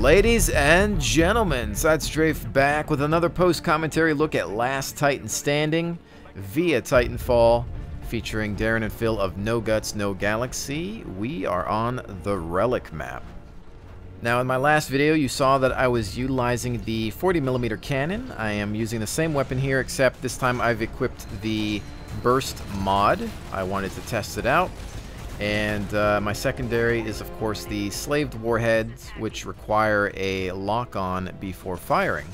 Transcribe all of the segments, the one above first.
Ladies and gentlemen, SideStrafe back with another post-commentary look at Last Titan Standing via Titanfall, featuring Darren and Phil of No Guts, No Galaxy. We are on the Relic map. Now, in my last video, you saw that I was utilizing the 40mm cannon. I am using the same weapon here, except this time I've equipped the Burst mod. I wanted to test it out. And my secondary is, of course, the slaved warheads, which require a lock-on before firing.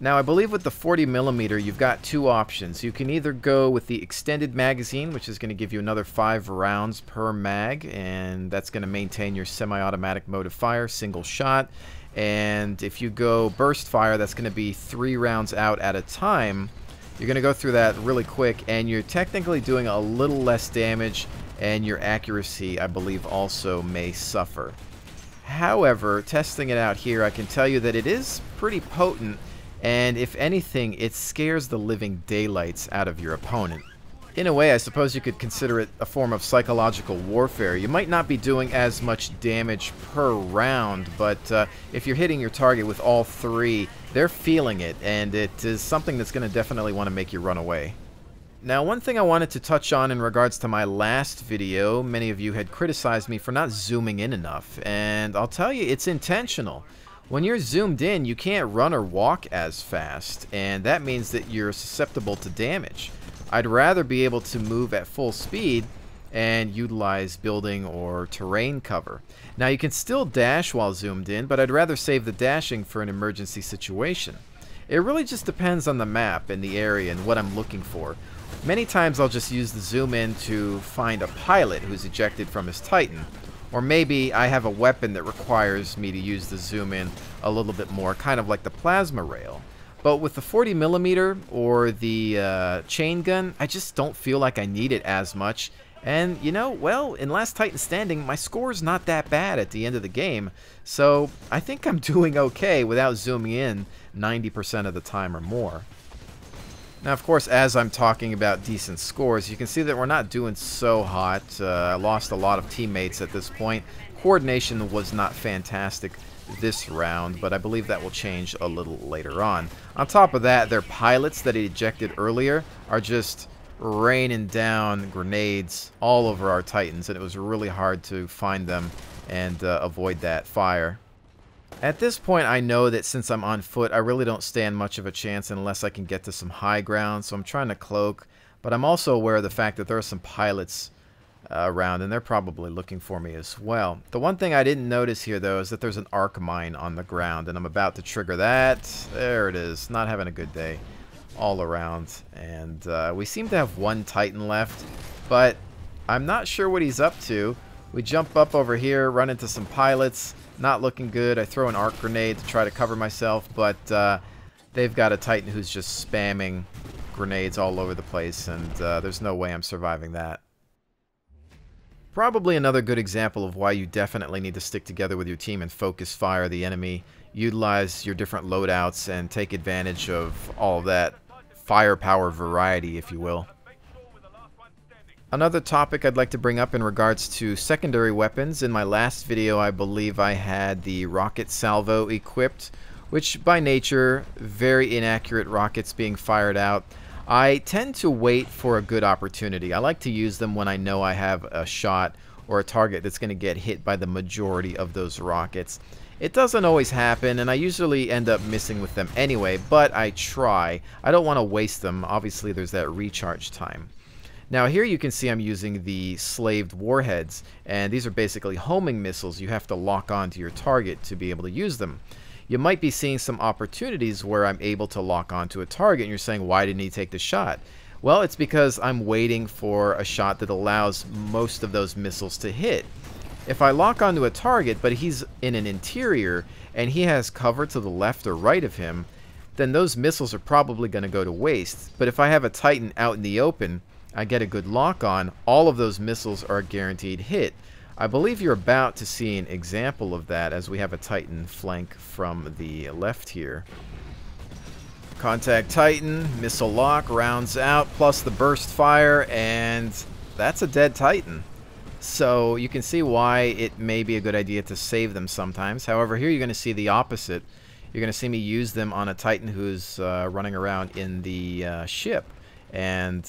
Now, I believe with the 40mm, you've got two options. You can either go with the extended magazine, which is going to give you another 5 rounds per mag, and that's going to maintain your semi-automatic mode of fire, single shot. And if you go burst fire, that's going to be 3 rounds out at a time. You're going to go through that really quick, and you're technically doing a little less damage, and your accuracy, I believe, also may suffer. However, testing it out here, I can tell you that it is pretty potent, and if anything, it scares the living daylights out of your opponent. In a way, I suppose you could consider it a form of psychological warfare. You might not be doing as much damage per round, but if you're hitting your target with all 3, they're feeling it, and it is something that's going to definitely want to make you run away. Now, one thing I wanted to touch on in regards to my last video, many of you had criticized me for not zooming in enough, and I'll tell you, it's intentional. When you're zoomed in, you can't run or walk as fast, and that means that you're susceptible to damage. I'd rather be able to move at full speed and utilize building or terrain cover. Now, you can still dash while zoomed in, but I'd rather save the dashing for an emergency situation. It really just depends on the map and the area and what I'm looking for. Many times I'll just use the zoom in to find a pilot who's ejected from his Titan. Or maybe I have a weapon that requires me to use the zoom in a little bit more, kind of like the plasma rail. But with the 40mm or the chain gun, I just don't feel like I need it as much. And, you know, well, in Last Titan Standing, my score's not that bad at the end of the game. So I think I'm doing okay without zooming in 90% of the time or more. Now, of course, as I'm talking about decent scores, you can see that we're not doing so hot. I lost a lot of teammates at this point. Coordination was not fantastic this round, but I believe that will change a little later on. On top of that, their pilots that he ejected earlier are just raining down grenades all over our Titans, and it was really hard to find them and avoid that fire. At this point, I know that since I'm on foot, I really don't stand much of a chance unless I can get to some high ground, so I'm trying to cloak. But I'm also aware of the fact that there are some pilots around, and they're probably looking for me as well. The one thing I didn't notice here, though, is that there's an arc mine on the ground, and I'm about to trigger that. There it is. Not having a good day all around. And we seem to have one Titan left, but I'm not sure what he's up to. We jump up over here, run into some pilots. Not looking good. I throw an arc grenade to try to cover myself, but they've got a Titan who's just spamming grenades all over the place, and there's no way I'm surviving that. Probably another good example of why you definitely need to stick together with your team and focus fire the enemy, utilize your different loadouts, and take advantage of all of that firepower variety, if you will. Another topic I'd like to bring up in regards to secondary weapons. In my last video, I believe I had the rocket salvo equipped, which by nature, very inaccurate rockets being fired out. I tend to wait for a good opportunity. I like to use them when I know I have a shot or a target that's going to get hit by the majority of those rockets. It doesn't always happen, and I usually end up missing with them anyway, but I try. I don't want to waste them. Obviously, there's that recharge time. Now here you can see I'm using the slaved warheads, and these are basically homing missiles. You have to lock on to your target to be able to use them. You might be seeing some opportunities where I'm able to lock on to a target, and you're saying, why didn't he take the shot? Well, it's because I'm waiting for a shot that allows most of those missiles to hit. If I lock onto a target, but he's in an interior, and he has cover to the left or right of him, then those missiles are probably going to go to waste. But if I have a Titan out in the open, I get a good lock on, all of those missiles are a guaranteed hit. I believe you're about to see an example of that as we have a Titan flank from the left here. Contact Titan, missile lock, rounds out, plus the burst fire, and that's a dead Titan. So you can see why it may be a good idea to save them sometimes. However, here you're going to see the opposite. You're going to see me use them on a Titan who's running around in the ship. And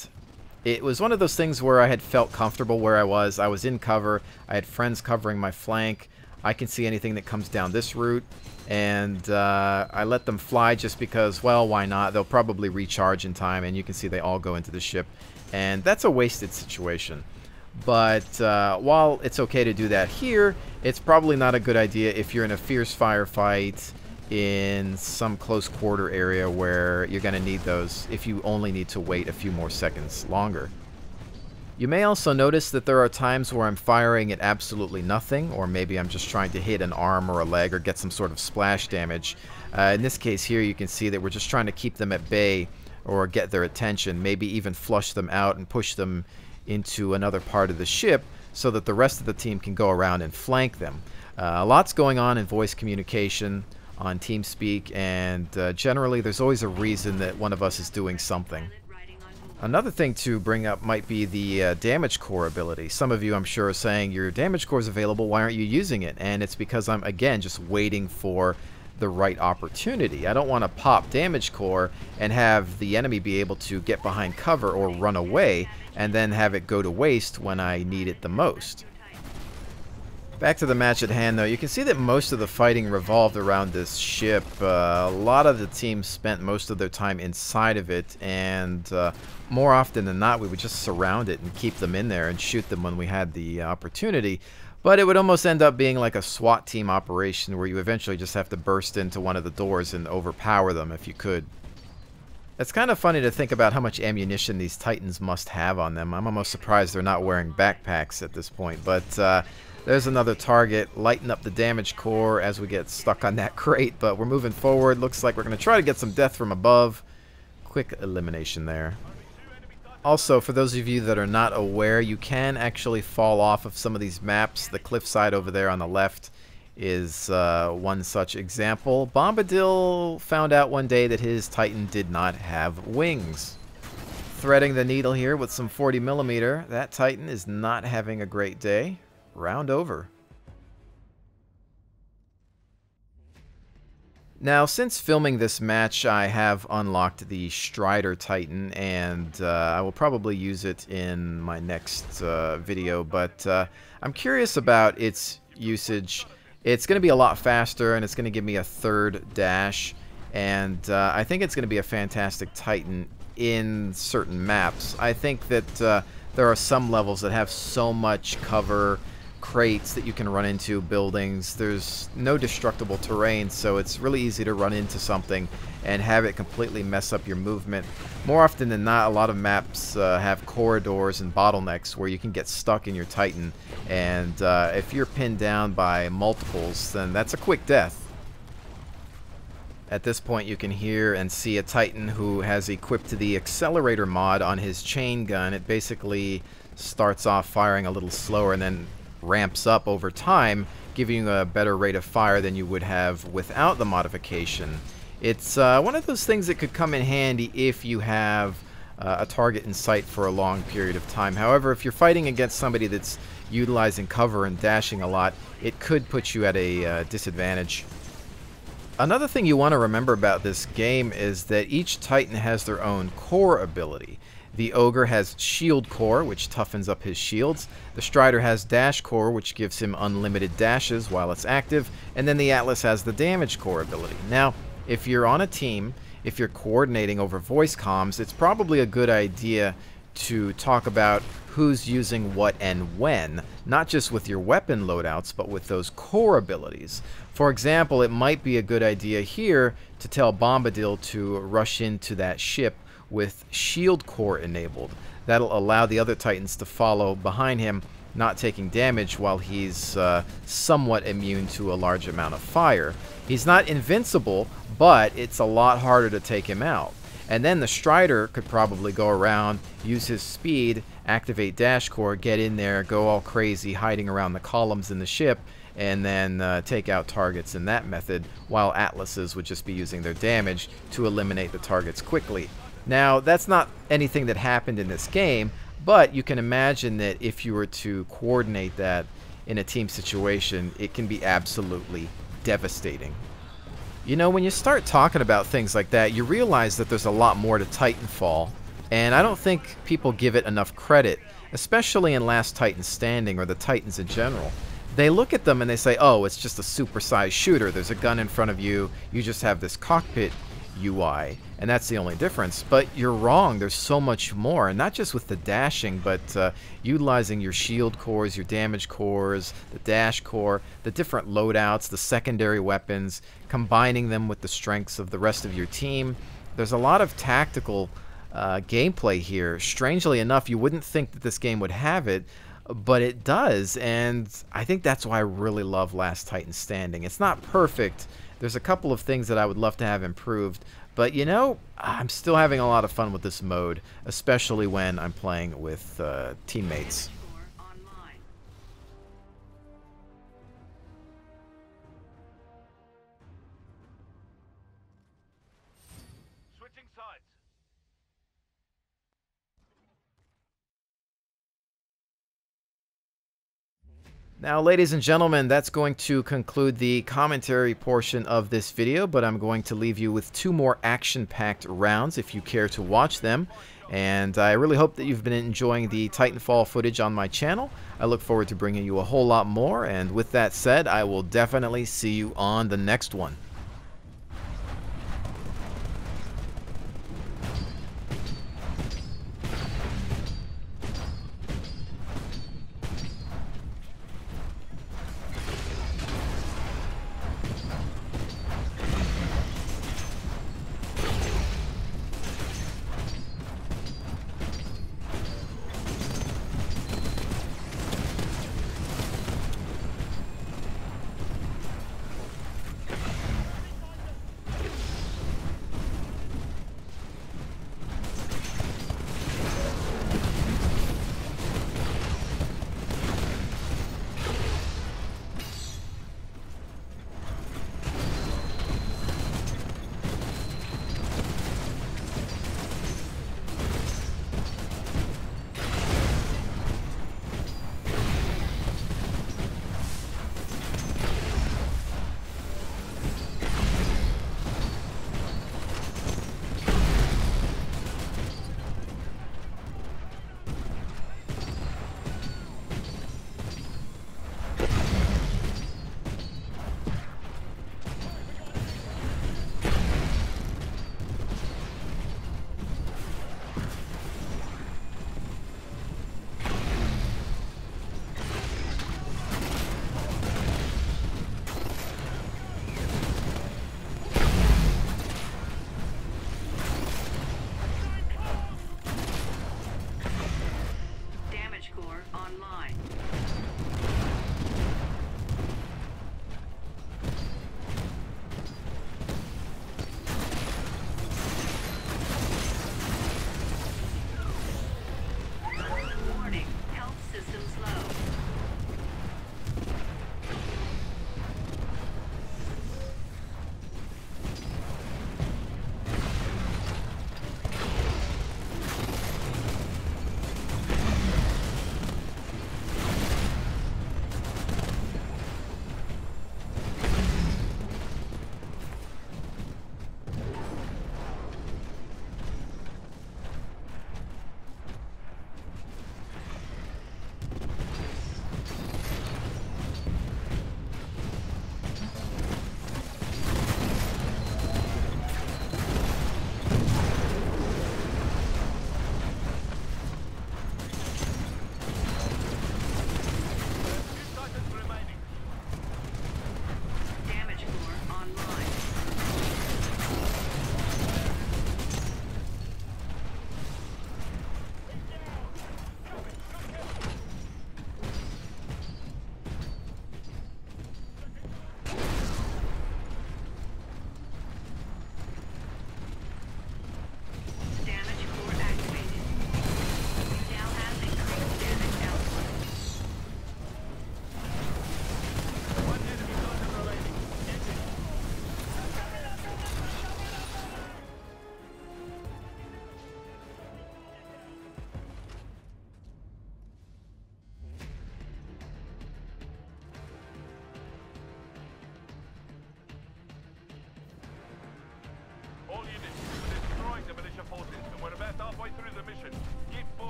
it was one of those things where I had felt comfortable where I was. I was in cover. I had friends covering my flank. I can see anything that comes down this route. And I let them fly just because, well, why not? They'll probably recharge in time, and you can see they all go into the ship. And that's a wasted situation. But while it's okay to do that here, it's probably not a good idea if you're in a fierce firefight in some close quarter area where you're going to need those if you only need to wait a few more seconds longer. You may also notice that there are times where I'm firing at absolutely nothing, or maybe I'm just trying to hit an arm or a leg or get some sort of splash damage. In this case here, you can see that we're just trying to keep them at bay or get their attention, maybe even flush them out and push them into another part of the ship so that the rest of the team can go around and flank them. A lot's going on in voice communication on TeamSpeak, and generally there's always a reason that one of us is doing something. Another thing to bring up might be the damage core ability. Some of you, I'm sure, are saying your damage core is available, why aren't you using it? And it's because I'm, again, just waiting for the right opportunity. I don't want to pop damage core and have the enemy be able to get behind cover or run away and then have it go to waste when I need it the most. Back to the match at hand, though, you can see that most of the fighting revolved around this ship. A lot of the team spent most of their time inside of it, and more often than not, we would just surround it and keep them in there and shoot them when we had the opportunity. But it would almost end up being like a SWAT team operation where you eventually just have to burst into one of the doors and overpower them if you could. It's kind of funny to think about how much ammunition these Titans must have on them. I'm almost surprised they're not wearing backpacks at this point, but there's another target. Lighten up the damage core as we get stuck on that crate, but we're moving forward. Looks like we're going to try to get some death from above. Quick elimination there. Also, for those of you that are not aware, you can actually fall off of some of these maps. The cliffside over there on the left is one such example. Bombadil found out one day that his Titan did not have wings. Threading the needle here with some 40mm. That Titan is not having a great day. Round over. Now, since filming this match, I have unlocked the Strider Titan, and I will probably use it in my next video, but I'm curious about its usage. It's going to be a lot faster, and it's going to give me a third dash, and I think it's going to be a fantastic Titan in certain maps. I think that there are some levels that have so much cover, crates that you can run into, buildings. There's no destructible terrain, so it's really easy to run into something and have it completely mess up your movement. More often than not, a lot of maps have corridors and bottlenecks where you can get stuck in your Titan, and if you're pinned down by multiples, then that's a quick death. At this point, you can hear and see a Titan who has equipped the accelerator mod on his chain gun. It basically starts off firing a little slower and then ramps up over time, giving you a better rate of fire than you would have without the modification. It's one of those things that could come in handy if you have a target in sight for a long period of time. However, if you're fighting against somebody that's utilizing cover and dashing a lot, it could put you at a disadvantage. Another thing you want to remember about this game is that each Titan has their own core ability. The Ogre has Shield Core, which toughens up his shields. The Strider has Dash Core, which gives him unlimited dashes while it's active. And then the Atlas has the Damage Core ability. Now, if you're on a team, if you're coordinating over voice comms, it's probably a good idea to talk about who's using what and when, not just with your weapon loadouts, but with those core abilities. For example, it might be a good idea here to tell Bombadil to rush into that ship with Shield Core enabled. That'll allow the other Titans to follow behind him, not taking damage while he's somewhat immune to a large amount of fire. He's not invincible, but it's a lot harder to take him out. And then the Strider could probably go around, use his speed, activate Dash Core, get in there, go all crazy, hiding around the columns in the ship, and then take out targets in that method, while Atlases would just be using their damage to eliminate the targets quickly. Now, that's not anything that happened in this game, But you can imagine that if you were to coordinate that in a team situation, it can be absolutely devastating. You know, when you start talking about things like that, you realize that there's a lot more to Titanfall, and I don't think people give it enough credit, especially in Last Titan Standing or the Titans in general. They look at them and they say, oh, it's just a supersized shooter. There's a gun in front of you. You just have this cockpit UI, and that's the only difference. But you're wrong. There's so much more, and not just with the dashing, but utilizing your shield cores, your damage cores, the dash core, the different loadouts, the secondary weapons, combining them with the strengths of the rest of your team. There's a lot of tactical gameplay here. Strangely enough, you wouldn't think that this game would have it, but it does, and I think that's why I really love Last Titan Standing. It's not perfect. There's a couple of things that I would love to have improved, but you know, I'm still having a lot of fun with this mode, especially when I'm playing with teammates. Switching sides. Now, ladies and gentlemen, that's going to conclude the commentary portion of this video, but I'm going to leave you with 2 more action-packed rounds if you care to watch them. And I really hope that you've been enjoying the Titanfall footage on my channel. I look forward to bringing you a whole lot more, and with that said, I will definitely see you on the next one.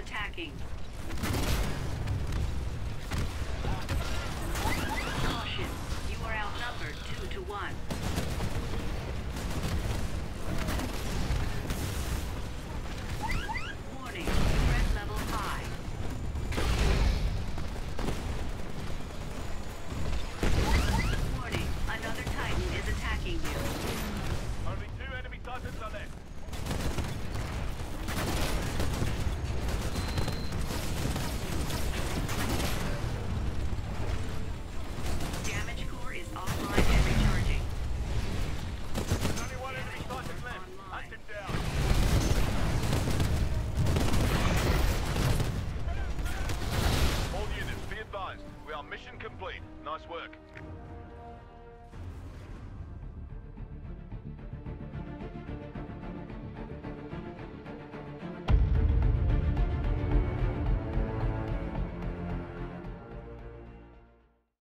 attacking. Caution, you are outnumbered 2 to 1. Warning, threat level high. Warning, another Titan is attacking you. Only 2 enemy Titans are left. Damage core is offline and recharging. There's only 1 enemy Titan left. Hunt him down. All units, be advised. We are mission complete. Nice work.